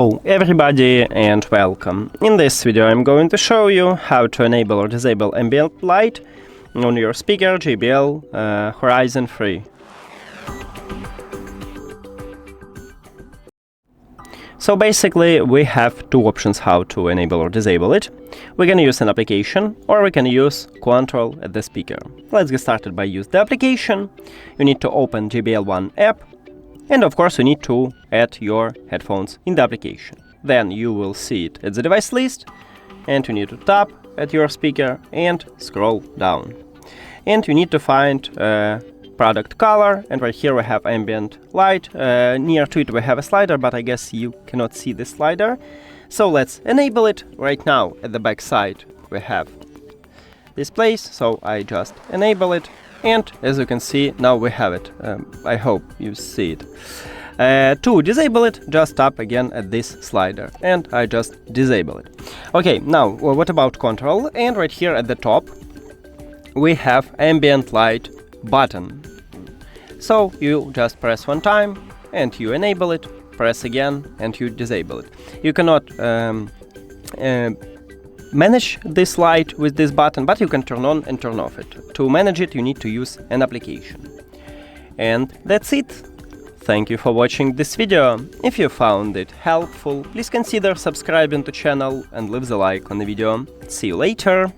Hello everybody and welcome. In this video I'm going to show you how to enable or disable ambient light on your speaker JBL Horizon 3. So basically we have two options how to enable or disable it. We can use an application or we can use control at the speaker. Let's get started by use the application. You need to open JBL One app. And of course you need to add your headphones in the application. Then you will see it at the device list and you need to tap at your speaker and scroll down. And you need to find product color, and right here we have ambient light. Near to it we have a slider, but I guess you cannot see the slider. So let's enable it. Right now at the back side we have this place, so I just enable it. And as you can see, now we have it. I hope you see it. To disable it, just tap again at this slider, and I just disable it. Okay, now what about control? And right here at the top, we have ambient light button. So you just press one time, and you enable it. Press again, and you disable it. You cannot manage this light with this button, but you can turn on and turn off it. To manage it, you need to use an application. And that's it. Thank you for watching this video. If you found it helpful, please consider subscribing to the channel and leave the like on the video. See you later!